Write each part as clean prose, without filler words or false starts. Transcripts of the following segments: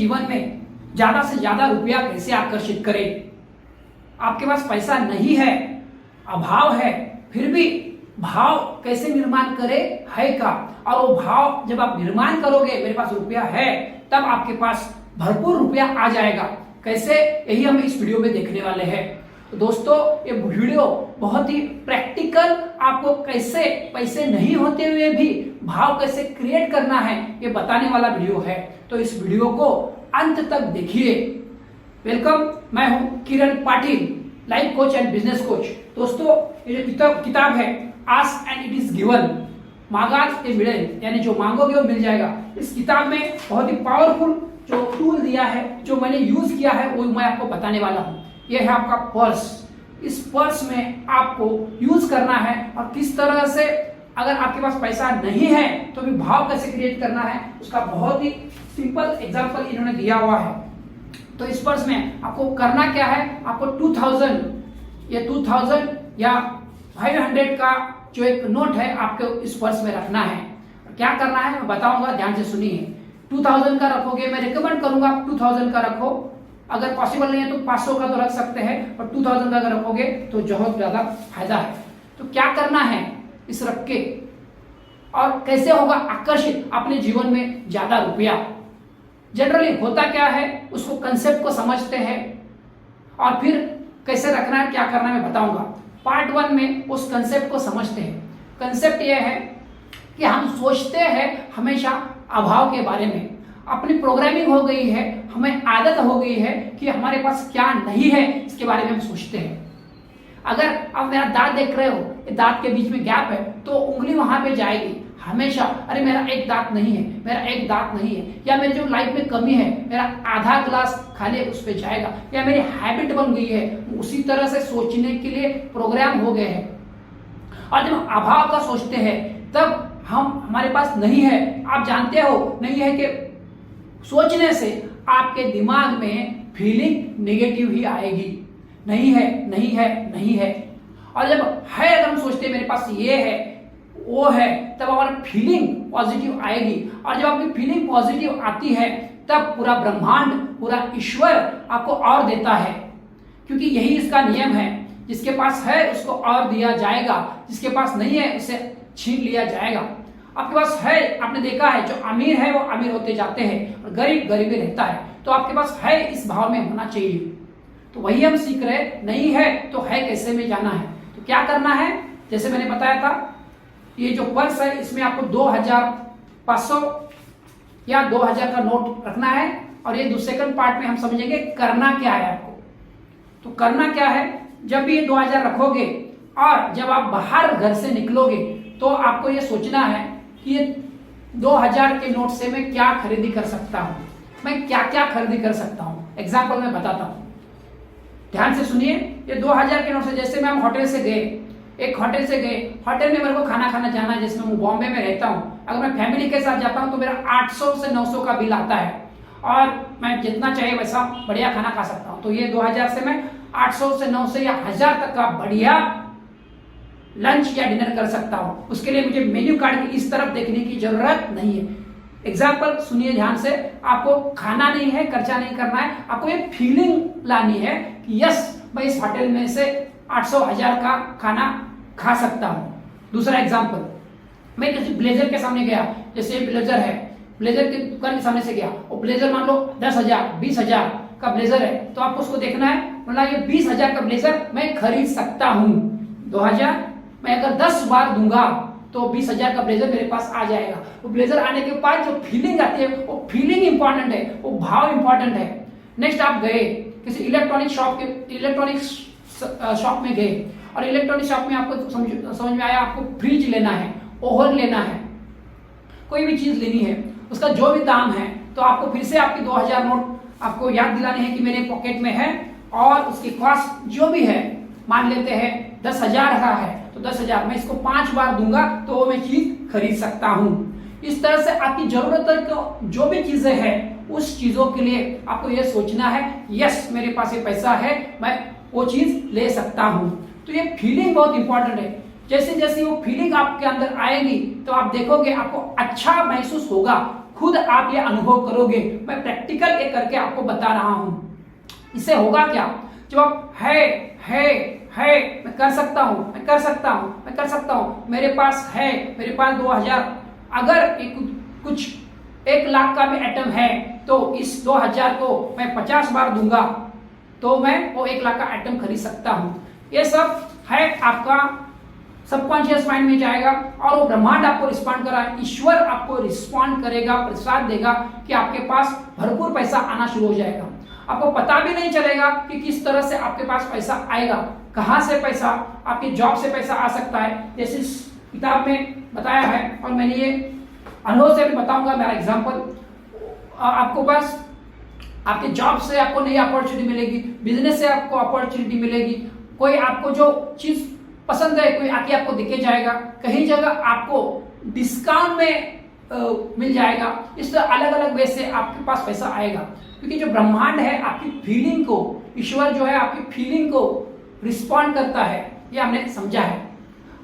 जीवन में ज्यादा से ज्यादा रुपया कैसे आकर्षित करें। आपके पास पैसा नहीं है, अभाव है, फिर भी भाव कैसे निर्माण करे है का, और वो भाव जब आप निर्माण करोगे, मेरे पास रुपया है, तब आपके पास भरपूर रुपया आ जाएगा। कैसे, यही हम इस वीडियो में देखने वाले हैं। तो दोस्तों, ये वीडियो बहुत ही प्रैक्टिकल, आपको कैसे पैसे नहीं होते हुए भी भाव कैसे क्रिएट करना है ये बताने वाला वीडियो है। तो इस वीडियो को अंत तक देखिए। वेलकम, मैं हूं Kiran Patil, life coach and business coach. दोस्तों, ये जो किताब है ask and it is given, मांगाच ते मिळेल, यानी जो मांगोगे वो मिल जाएगा। इस किताब में बहुत ही पावरफुल जो टूल दिया है, जो मैंने यूज किया है, वो मैं आपको बताने वाला हूं। यह है आपका पर्स। इस पर्स में आपको यूज करना है और किस तरह से, अगर आपके पास पैसा नहीं है तो भी भाव कैसे क्रिएट करना है, उसका बहुत ही सिंपल एग्जांपल इन्होंने दिया हुआ है। तो इस पर्स में आपको करना क्या है, आपको 2000 या 500 का जो एक नोट है आपको इस पर्स में रखना है। क्या करना है मैं बताऊंगा, ध्यान से सुनिए। 2000 का रखोगे, मैं रिकमेंड करूंगा 2000 का रखो। अगर पॉसिबल नहीं है तो 500 का तो रख सकते हैं, और 2000 का अगर रखोगे तो बहुत ज्यादा फायदा है। तो क्या करना है इस रख के, और कैसे होगा आकर्षित अपने जीवन में ज्यादा रुपया। जनरली होता क्या है, उसको कंसेप्ट को समझते हैं और फिर कैसे रखना है, क्या करना है मैं बताऊंगा। पार्ट 1 में उस कंसेप्ट को समझते हैं। कंसेप्ट यह है कि हम सोचते हैं हमेशा अभाव के बारे में। अपनी प्रोग्रामिंग हो गई है, हमें आदत हो गई है कि हमारे पास क्या नहीं है इसके बारे में हम सोचते हैं। अगर आप मेरा दांत देख रहे हो, ये दांत के बीच में गैप है, तो उंगली वहां पे जाएगी हमेशा, अरे मेरा एक दांत नहीं है, मेरा एक दांत नहीं है, या मेरी जो लाइफ में कमी है, मेरा आधा ग्लास खाली उस पर जाएगा, या मेरी हैबिट बन गई है, उसी तरह से सोचने के लिए प्रोग्राम हो गए हैं। और जब अभाव का सोचते हैं तब हमारे पास नहीं है। आप जानते हो नहीं है कि सोचने से आपके दिमाग में फीलिंग नेगेटिव ही आएगी, नहीं है नहीं है नहीं है। और जब है, अगर हम सोचते हैं मेरे पास ये है वो है, तब हमारी फीलिंग पॉजिटिव आएगी। और जब आपकी फीलिंग पॉजिटिव आती है तब पूरा ब्रह्मांड, पूरा ईश्वर आपको और देता है, क्योंकि यही इसका नियम है। जिसके पास है उसको और दिया जाएगा, जिसके पास नहीं है उसे छीन लिया जाएगा। आपके पास है, आपने देखा है, जो अमीर है वो अमीर होते जाते हैं और गरीब गरीबी रहता है। तो आपके पास है, इस भाव में होना चाहिए। तो वही हम सीख रहे, नहीं है तो है कैसे में जाना है। तो क्या करना है, जैसे मैंने बताया था, ये जो पर्स है इसमें आपको 2500 या 2000 का नोट रखना है। और ये सेकंड पार्ट में हम समझेंगे करना क्या है आपको। तो करना क्या है, जब भी ये 2000 रखोगे और जब आप बाहर घर से निकलोगे तो आपको ये सोचना है कि ये 2000 के नोट से मैं क्या खरीदी कर सकता हूं, मैं क्या क्या खरीदी कर सकता हूं। एग्जाम्पल मैं बताता हूं, ध्यान से सुनिए। ये 2000 के नोट से, जैसे मैं होटल से गए, एक होटल से गए, होटल में मेरे को खाना खाना जाना है, जिसमें मैं बॉम्बे में रहता हूं। अगर मैं फैमिली के साथ जाता हूं तो मेरा 800 से 900 का बिल आता है, और मैं जितना चाहिए वैसा बढ़िया खाना खा सकता हूं। तो ये 2000 से मैं 800 से 900 या 1000 तक का बढ़िया लंच या डिनर कर सकता हूं। उसके लिए मुझे मेन्यू कार्ड की इस तरफ देखने की जरूरत नहीं है। एग्जाम्पल सुनिए ध्यान से, आपको खाना नहीं है, खर्चा नहीं करना है, आपको ये फीलिंग लानी है कि यस, मैं इस होटल में से 800-1000 का खाना खा सकता हूं। दूसरा एग्जाम्पल, मैं किसी ब्लेजर के सामने गया, जैसे ब्लेजर है, ब्लेजर की दुकान के सामने से गया, और ब्लेजर मान लो 10,000 20,000 का ब्लेजर है, तो आपको उसको देखना है, मतलब ये 20,000 का ब्लेजर मैं खरीद सकता हूं। 2000 मैं अगर 10 बार दूंगा तो 20,000 का ब्लेजर मेरे पास आ जाएगा। वो ब्लेजर आने के बाद जो फीलिंग आती है, वो फीलिंग इंपॉर्टेंट है, वो भाव इंपॉर्टेंट है। नेक्स्ट, आप गए किसी इलेक्ट्रॉनिक शॉप में गए, और इलेक्ट्रॉनिक शॉप में आपको समझ में आया आपको फ्रिज लेना है, ओवन लेना है, कोई भी चीज लेनी है, उसका जो भी दाम है, तो आपको फिर से आपकी 2000 नोट आपको याद दिलाने हैं कि मेरे पॉकेट में है, और उसकी कॉस्ट जो भी है, मान लेते हैं 10,000 का है, तो 10,000 मैं इसको 5 बार दूंगा तो वो मैं चीज खरीद सकता हूं। इस तरह से आपकी जरूरत जो भी चीजें हैं, उस चीजों के लिए आपको ये सोचना है, यस मेरे पास ये पैसा है, मैं वो चीज ले सकता हूं। तो ये फीलिंग बहुत इंपॉर्टेंट है। जैसे जैसे वो फीलिंग आपके अंदर आएगी तो आप देखोगे आपको अच्छा महसूस होगा, खुद आप ये अनुभव करोगे। मैं प्रैक्टिकल ये करके आपको बता रहा हूं। इससे होगा क्या, जब आप है मैं कर सकता हूं, मैं कर सकता हूं, मैं कर सकता हूं, मेरे पास है, मेरे पास 2000, अगर कुछ 1 लाख का भी आइटम है तो इस 2000 को मैं 50 बार दूंगा तो मैं वो 1 लाख का आइटम खरीद सकता हूं। ये सब है आपका सबकॉन्शियस माइंड में जाएगा और वो ब्रह्मांड आपको रिस्पॉन्ड करा, ईश्वर आपको रिस्पॉन्ड करेगा, प्रसाद देगा कि आपके पास भरपूर पैसा आना शुरू हो जाएगा। आपको पता भी नहीं चलेगा कि किस तरह से आपके पास पैसा आएगा, कहां से पैसा, आपके जॉब से पैसा आ सकता है, जैसे इस किताब में बताया है और मैंने ये अनुभव से भी बताऊंगा। मेरा एग्जांपल, आपको बस आपके जॉब से आपको नई अपॉर्चुनिटी मिलेगी, बिजनेस से आपको अपॉर्चुनिटी मिलेगी, कोई आपको जो चीज पसंद है कोई आके आपको दिखे जाएगा, कहीं जगह आपको डिस्काउंट में मिल जाएगा। इस तरह अलग अलग वे से आपके पास पैसा आएगा, क्योंकि जो ब्रह्मांड है आपकी फीलिंग को, ईश्वर जो है आपकी फीलिंग को रिस्पॉन्ड करता है, ये हमने समझा है।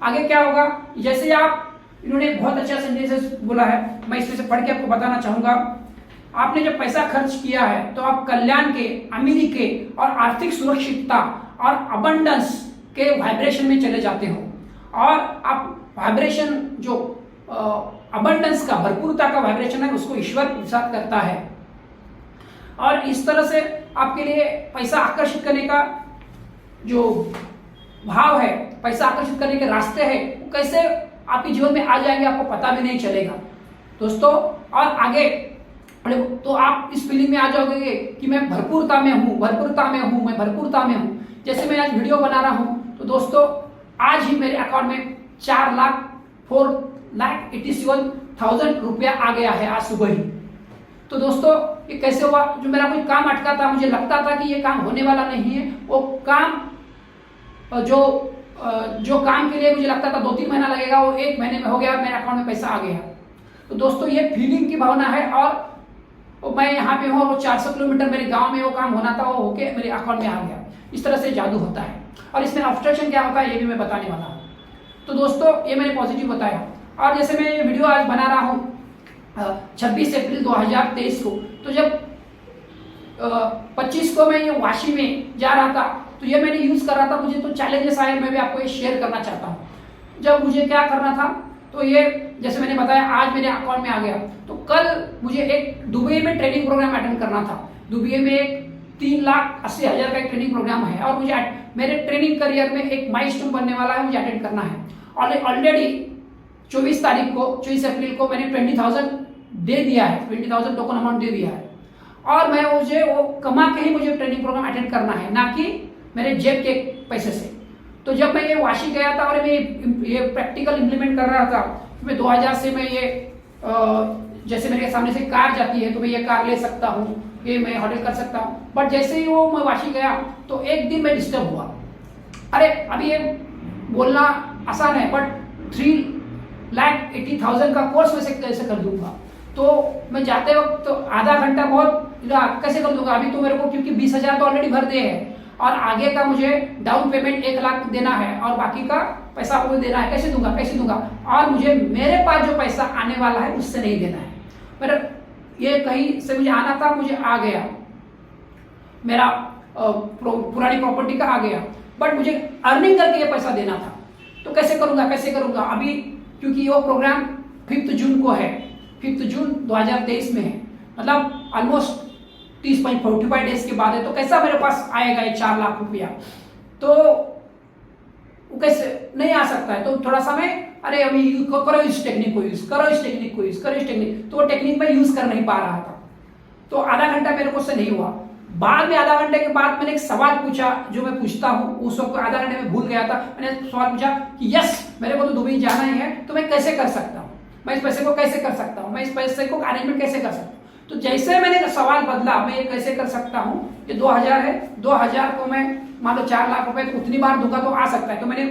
आगे क्या होगा, जैसे आप, इन्होंने बहुत अच्छा सेंटेंस बोला है, मैं इसमें से पढ़ के आपको बताना चाहूंगा। आपने जब पैसा खर्च किया है तो आप कल्याण के, अमीरी के और आर्थिक सुरक्षितता और अबंडेंस के वाइब्रेशन में चले जाते हो और आप वाइब्रेशन जो अबंडेंस का, भरपूरता का वाइब्रेशन है उसको ईश्वर प्रसाद करता है। और इस तरह से आपके लिए पैसा आकर्षित करने का जो भाव है, पैसा आकर्षित करने के रास्ते हैं, वो कैसे आपके जीवन में आ जाएंगे आपको पता भी नहीं चलेगा दोस्तों। और आगे तो आप इस फीलिंग में आ जाओगे कि मैं भरपूरता में हूं, भरपूरता में हूं, मैं भरपूरता में हूं। जैसे मैं आज वीडियो बना रहा हूं तो दोस्तों आज ही मेरे अकाउंट में 4,87,000 रुपया आ गया है, आज सुबह ही। तो दोस्तों ये कैसे हुआ, जो मेरा कोई काम अटका था, मुझे लगता था कि ये काम होने वाला नहीं है, वो काम जो काम के लिए मुझे लगता था 2-3 महीना लगेगा, वो 1 महीने में हो गया, मेरे अकाउंट में पैसा आ गया। तो दोस्तों ये फीलिंग की भावना है। और मैं यहाँ पे हूँ, वो 400 किलोमीटर मेरे गांव में वो काम होना था, वो होके मेरे अकाउंट में आ गया। इस तरह से जादू होता है। और इसमें ऑब्स्ट्रक्शन क्या होता है ये भी मैं बताने वाला हूँ। तो दोस्तों ये मैंने पॉजिटिव बताया। और जैसे मैं ये वीडियो आज बना रहा हूँ 26 अप्रैल 2023 को, तो जब 25 को मैं ये वाशी में जा रहा था तो ये मैंने यूज कर रहा था, मुझे तो चैलेंजेस आए, मैं भी आपको ये शेयर करना चाहता हूँ। जब मुझे क्या करना था, तो ये जैसे मैंने बताया आज मेरे अकाउंट में आ गया, तो कल मुझे एक दुबई में ट्रेनिंग प्रोग्राम अटेंड करना था। दुबई में एक 3,80,000 का एक ट्रेनिंग प्रोग्राम है और मुझे मेरे ट्रेनिंग करियर में एक माइलस्टोन बनने वाला है, मुझे अटेंड करना है। और ऑलरेडी 24 अप्रैल को मैंने 20,000 दे दिया है, 20,000 टोकन अमाउंट दे दिया है। और मैं मुझे वो कमा के ही मुझे ट्रेनिंग प्रोग्राम अटेंड करना है, ना कि मेरे जेब के पैसे से। तो जब मैं ये वाशी गया था और मैं ये प्रैक्टिकल इम्प्लीमेंट कर रहा था, मैं 2000 से मैं ये जैसे मेरे सामने से कार जाती है तो मैं ये कार ले सकता हूँ, ये मैं होटल कर सकता हूँ। बट जैसे ही वो मैं वाशी गया तो एक दिन मैं डिस्टर्ब हुआ। अरे अभी ये बोलना आसान है, बट 3,80,000 का कोर्स मैं कैसे कर दूंगा। तो मैं जाते वक्त तो आधा घंटा बहुत कैसे कर दूंगा, अभी तो मेरे को क्योंकि 20,000 तो ऑलरेडी भर दिए हैं और आगे का मुझे डाउन पेमेंट 1 लाख देना है और बाकी का पैसा मुझे देना है, कैसे दूंगा। और मुझे मेरे पास जो पैसा आने वाला है उससे नहीं देना है। मेरा ये कहीं से मुझे आना था, मुझे आ गया, मेरा पुरानी प्रॉपर्टी का आ गया, बट मुझे अर्निंग करके ये पैसा देना था। तो कैसे करूंगा अभी, क्योंकि वो प्रोग्राम 5 जून को है, 5 जून 2023 में है, मतलब ऑलमोस्ट 30.45 डेज के बाद है। तो कैसा मेरे पास आएगा ये 4 लाख रुपया, तो वो कैसे नहीं आ सकता है। तो थोड़ा सा मैं अरे अभी करो इस टेक्निक को यूज, तो वो टेक्निक मैं यूज कर नहीं पा रहा था। तो आधा घंटा मेरे को से नहीं हुआ। बाद में आधा घंटे के बाद मैंने एक सवाल पूछा जो मैं पूछता हूँ, उस वक्त आधा घंटे में भूल गया था। मैंने सवाल पूछा कि यस मेरे को तो दुबई जाना ही है, तो मैं कैसे कर सकता हूँ, मैं इस पैसे को कैसे कर सकता हूँ, मैं इस पैसे को अरेंजमेंट कैसे कर सकता हूँ। तो जैसे मैंने सवाल बदला, मैं ये कैसे कर सकता हूँ, ये 2000 है, 2000 को मैं मान लो 4 लाख रुपए तो उतनी बार दूंगा तो आ सकता है। तो मैंने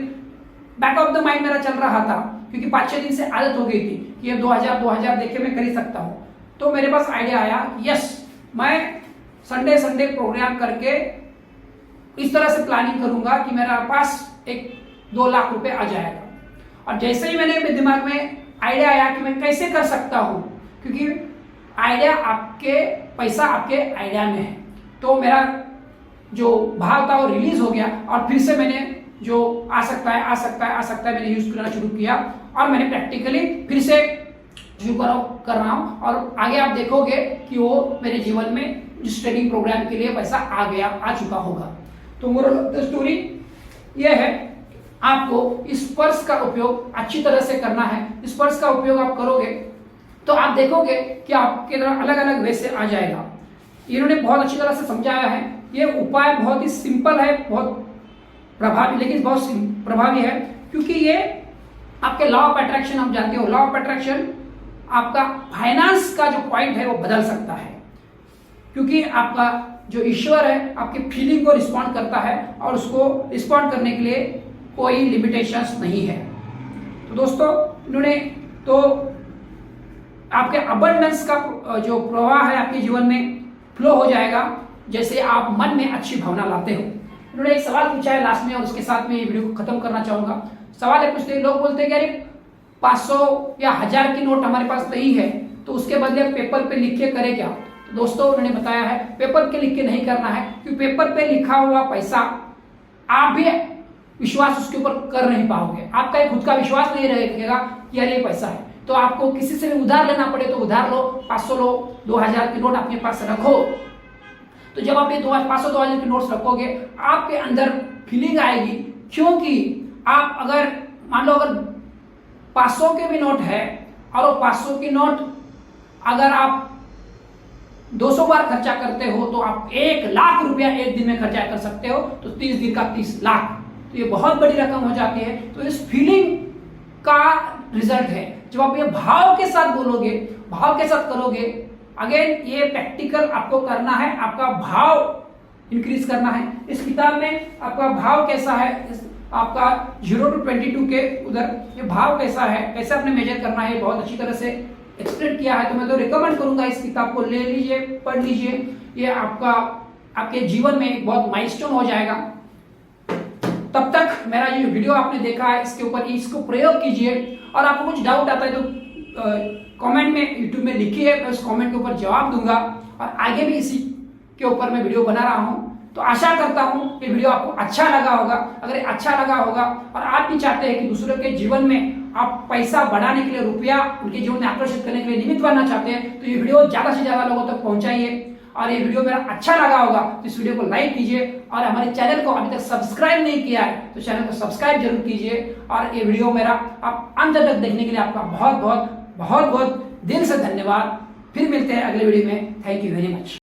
बैक ऑफ द माइंड मेरा चल रहा था, क्योंकि 5-6 दिन से आदत हो गई थी कि ये 2000 देखे मैं खरीद सकता हूँ। तो मेरे पास आइडिया आया, यस मैं संडे प्रोग्राम करके इस तरह से प्लानिंग करूंगा कि मेरे पास 1-2 लाख रुपए आ जाएगा। और जैसे ही मैंने दिमाग में आइडिया आया कि मैं कैसे कर सकता हूँ, क्योंकि आइडिया आपके, पैसा आपके आइडिया में है। तो मेरा जो भाव था वो रिलीज हो गया और फिर से मैंने जो आ सकता है मैंने यूज करना शुरू किया और मैंने प्रैक्टिकली फिर से शुरू कर रहा हूं और आगे आप देखोगे कि वो मेरे जीवन में जिस ट्रेनिंग प्रोग्राम के लिए पैसा आ चुका होगा। तो मोरल ऑफ द स्टोरी ये है, आपको इस पर्स का उपयोग अच्छी तरह से करना है। इस पर्स का उपयोग आप करोगे तो आप देखोगे कि आपके तरह अलग अलग वे से आ जाएगा। इन्होंने बहुत अच्छी तरह से समझाया है। ये उपाय बहुत ही सिंपल है, बहुत प्रभावी, लेकिन बहुत प्रभावी है, क्योंकि ये आपके लॉ ऑफ अट्रैक्शन, आप जानते हो लॉ ऑफ अट्रैक्शन आपका फाइनेंस का जो पॉइंट है वो बदल सकता है, क्योंकि आपका जो ईश्वर है आपकी फीलिंग को रिस्पॉन्ड करता है और उसको रिस्पॉन्ड करने के लिए कोई लिमिटेशंस नहीं है। तो दोस्तों इन्होंने तो आपके अबंडेंस का जो प्रवाह है आपके जीवन में फ्लो हो जाएगा जैसे आप मन में अच्छी भावना लाते हो। उन्होंने एक सवाल पूछा है लास्ट में और उसके साथ में ये वीडियो को खत्म करना चाहूंगा। सवाल है, पूछते लोग बोलते हैं कि अरे 500 या 1000 की नोट हमारे पास नहीं है तो उसके बदले पेपर पे लिख के करें क्या। तो दोस्तों उन्होंने बताया है पेपर पे लिख के नहीं करना है, क्योंकि पेपर पे लिखा हुआ पैसा आप भी विश्वास उसके ऊपर कर नहीं पाओगे, आपका खुद का विश्वास नहीं रहेगा कि यार ये पैसा है। तो आपको किसी से भी उधार लेना पड़े तो उधार लो, 500 लो, 2000 की नोट अपने पास रखो। तो जब आप ये 500-2000 की नोट्स रखोगे आपके अंदर फीलिंग आएगी, क्योंकि आप अगर मान लो अगर 500 के भी नोट है और वो 500 की नोट अगर आप 200 बार खर्चा करते हो तो आप 1 लाख रुपया एक दिन में खर्चा कर सकते हो। तो 30 दिन का 30 लाख, तो ये बहुत बड़ी रकम हो जाती है। तो इस फीलिंग का रिजल्ट है। जब आप ये भाव के साथ बोलोगे, भाव के साथ करोगे, अगेन ये प्रैक्टिकल आपको करना है, आपका भाव इंक्रीज करना है। इस किताब में आपका भाव कैसा है, आपका 0 to 22 के उधर ये भाव कैसा है, कैसे आपने मेजर करना है, बहुत अच्छी तरह से एक्सप्लेन किया है। तो मैं तो रिकमेंड करूंगा इस किताब को ले लीजिए, पढ़ लीजिए। ये आपके जीवन में एक बहुत माइलस्टोन हो जाएगा। तब तक मेरा ये वीडियो आपने देखा है, इसके ऊपर इसको प्रयोग कीजिए और आपको कुछ डाउट आता है तो कमेंट में यूट्यूब में लिखिए, मैं उस कमेंट के ऊपर जवाब दूंगा और आगे भी इसी के ऊपर मैं वीडियो बना रहा हूं। तो आशा करता हूं कि वीडियो आपको अच्छा लगा होगा। अगर अच्छा लगा होगा और आप भी चाहते हैं कि दूसरों के जीवन में आप पैसा बढ़ाने के लिए, रुपया उनके जीवन में आकर्षित करने के लिए निमित्त बनना चाहते हैं, तो ये वीडियो ज्यादा से ज्यादा लोगों तक पहुंचाइए। और ये वीडियो मेरा अच्छा लगा होगा तो इस वीडियो को लाइक कीजिए और हमारे चैनल को अभी तक सब्सक्राइब नहीं किया है तो चैनल को सब्सक्राइब जरूर कीजिए। और ये वीडियो मेरा आप अंत तक देखने के लिए आपका बहुत बहुत दिल से धन्यवाद। फिर मिलते हैं अगले वीडियो में। Thank you very much.